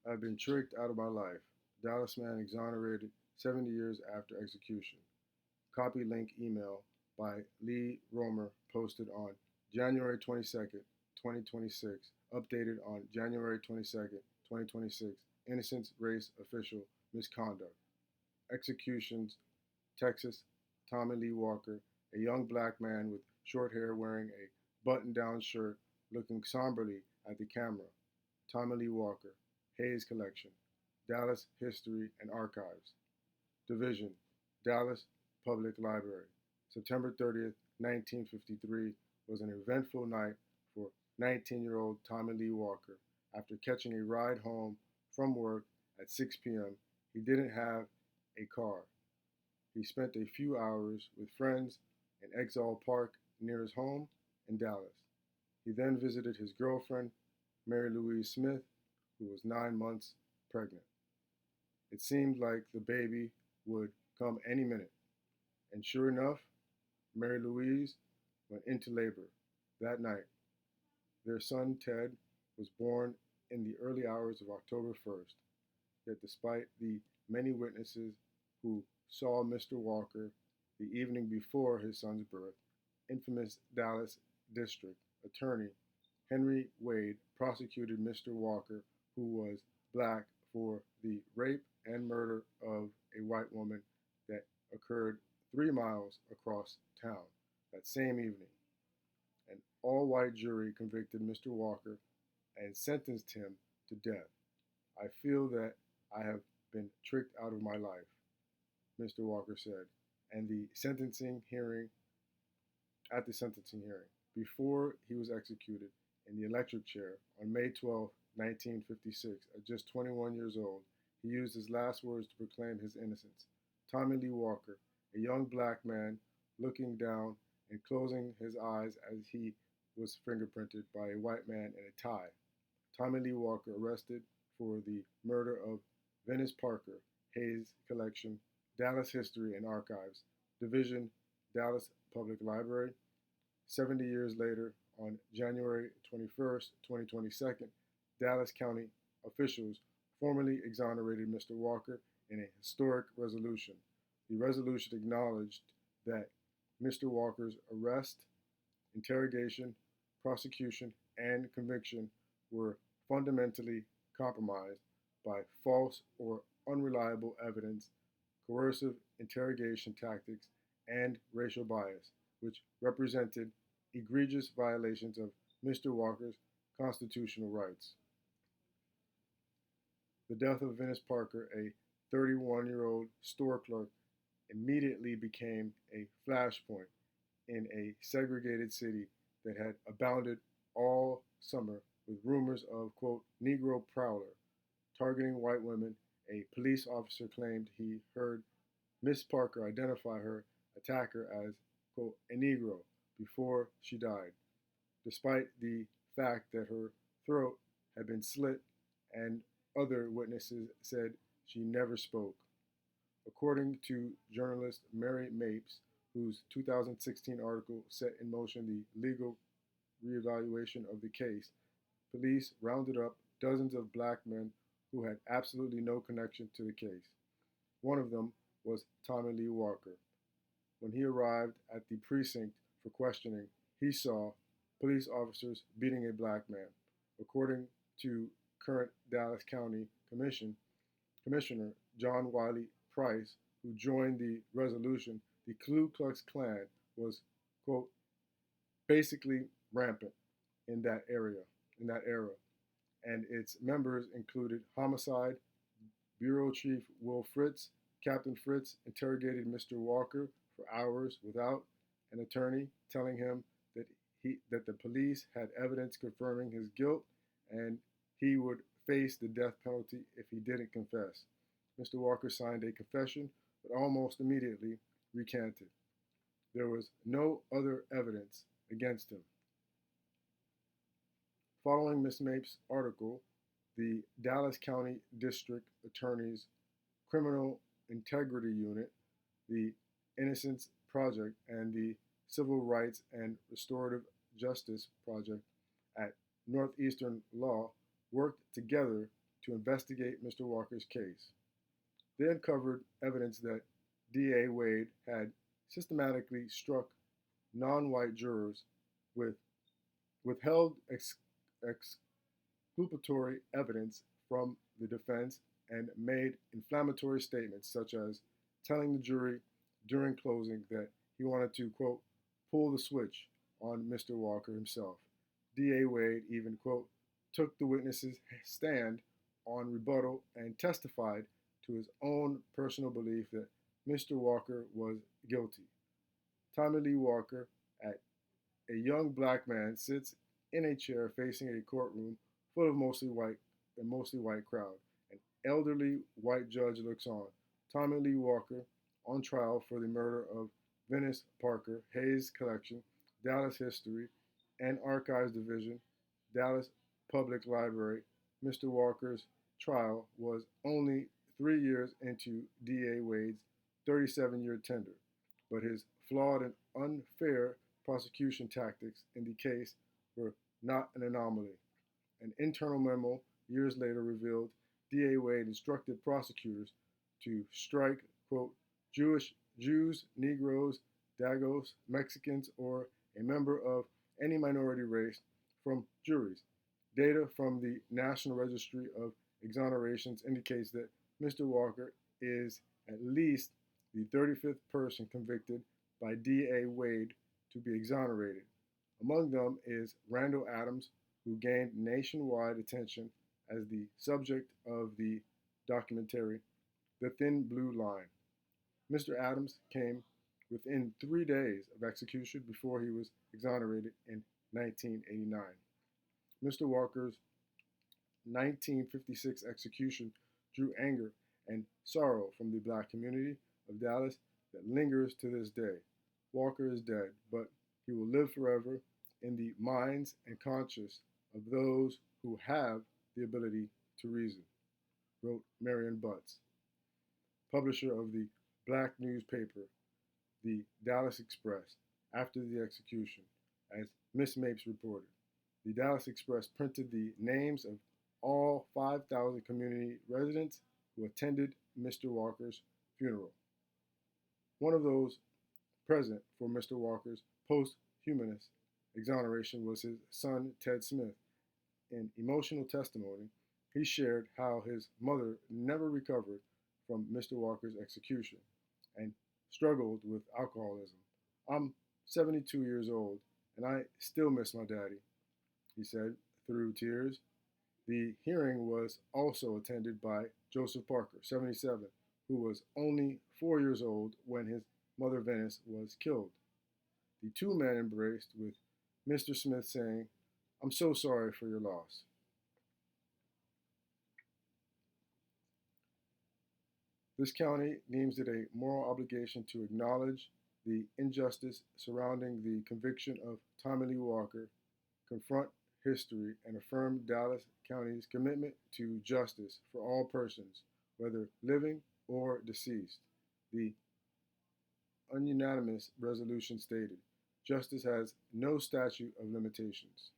I've been tricked out of my life. Dallas man exonerated 70 years after execution. Copy link email by Lee Romer posted on January 22nd, 2026, updated on January 22nd, 2026. Innocence race official misconduct. Executions, Texas, Tommy Lee Walker, a young black man with short hair wearing a button down shirt, looking somberly at the camera. Tommy Lee Walker, Hayes Collection, Dallas History and Archives. Division, Dallas Public Library. September 30th, 1953 was an eventful night for 19-year-old Tommy Lee Walker. After catching a ride home from work at 6 p.m., he didn't have a car. He spent a few hours with friends in Exile Park near his home in Dallas. He then visited his girlfriend, Mary Louise Smith, who was 9 months pregnant. It seemed like the baby would come any minute. And sure enough, Mary Louise went into labor that night. Their son, Ted, was born in the early hours of October 1st. Yet, despite the many witnesses who saw Mr. Walker the evening before his son's birth, infamous Dallas District Attorney Henry Wade prosecuted Mr. Walker, who was black, for the rape and murder of a white woman that occurred 3 miles across town that same evening. An all white jury convicted Mr. Walker and sentenced him to death. I feel that I have been tricked out of my life, Mr. Walker said, and the sentencing hearing at the sentencing hearing before he was executed in the electric chair on May 12, 1956, at just 21 years old. He used his last words to proclaim his innocence. Tommy Lee Walker, a young black man looking down and closing his eyes as he was fingerprinted by a white man in a tie. Tommy Lee Walker arrested for the murder of Venice Parker, Hayes Collection, Dallas History and Archives, Division, Dallas Public Library. 70 years later, on January 21st, 2022, Dallas County officials formally exonerated Mr. Walker in a historic resolution. The resolution acknowledged that Mr. Walker's arrest, interrogation, prosecution, and conviction were fundamentally compromised by false or unreliable evidence, coercive interrogation tactics, and racial bias, which represented egregious violations of Mr. Walker's constitutional rights. The death of Venice Parker, a 31-year-old store clerk, immediately became a flashpoint in a segregated city that had abounded all summer with rumors of, quote, Negro prowler targeting white women. A police officer claimed he heard Miss Parker identify her attacker as, quote, a Negro before she died, despite the fact that her throat had been slit and other witnesses said she never spoke. According to journalist Mary Mapes, whose 2016 article set in motion the legal reevaluation of the case, police rounded up dozens of black men who had absolutely no connection to the case. One of them was Tommy Lee Walker. When he arrived at the precinct for questioning, he saw police officers beating a black man. According to current Dallas County Commissioner John Wiley Price, who joined the resolution, the Ku Klux Klan was, quote, basically rampant in that era, and its members included homicide. Bureau Chief Will Fritz, Captain Fritz, interrogated Mr. Walker for hours without an attorney, telling him that the police had evidence confirming his guilt and he would face the death penalty if he didn't confess. Mr. Walker signed a confession, but almost immediately recanted. There was no other evidence against him. Following Ms. Mapes' article, the Dallas County District Attorney's Criminal Integrity Unit, the Innocence Project, and the Civil Rights and Restorative Justice Project at Northeastern Law worked together to investigate Mr. Walker's case. They uncovered evidence that DA Wade had systematically struck non white jurors with withheld exculpatory evidence from the defense and made inflammatory statements such as telling the jury during closing that he wanted to, quote, pull the switch on Mr. Walker himself. DA Wade even, quote, took the witness's stand on rebuttal and testified to his own personal belief that Mr. Walker was guilty. Tommy Lee Walker, a young black man, sits in a chair facing a courtroom full of mostly white crowd. An elderly white judge looks on. Tommy Lee Walker, on trial for the murder of Venice Parker, Hayes Collection, Dallas History and Archives Division, Dallas Public Library. Mr. Walker's trial was only 3 years into DA Wade's 37-year tender, but his flawed and unfair prosecution tactics in the case were not an anomaly. An internal memo years later revealed DA Wade instructed prosecutors to strike, quote, Jews, Negroes, Dagos, Mexicans, or a member of any minority race from juries. Data from the National Registry of Exonerations indicates that Mr. Walker is at least the 35th person convicted by DA Wade to be exonerated. Among them is Randall Adams, who gained nationwide attention as the subject of the documentary The Thin Blue Line. Mr. Adams came within 3 days of execution before he was exonerated in 1989. Mr. Walker's 1956 execution drew anger and sorrow from the black community of Dallas that lingers to this day. Walker is dead, but he will live forever in the minds and conscience of those who have the ability to reason, wrote Marion Butts, publisher of the black newspaper, the Dallas Express, after the execution, as Miss Mapes reported. The Dallas Express printed the names of all 5,000 community residents who attended Mr. Walker's funeral. One of those present for Mr. Walker's posthumous exoneration was his son, Ted Smith. In emotional testimony, he shared how his mother never recovered from Mr. Walker's execution and struggled with alcoholism. I'm 72 years old and I still miss my daddy, he said through tears. The hearing was also attended by Joseph Parker, 77, who was only 4 years old when his mother Venice was killed. The two men embraced, with Mr. Smith saying, "I'm so sorry for your loss." This county deems it a moral obligation to acknowledge the injustice surrounding the conviction of Tommy Lee Walker, confront history, and affirm Dallas County's commitment to justice for all persons, whether living or deceased. The unanimous resolution stated, "Justice has no statute of limitations."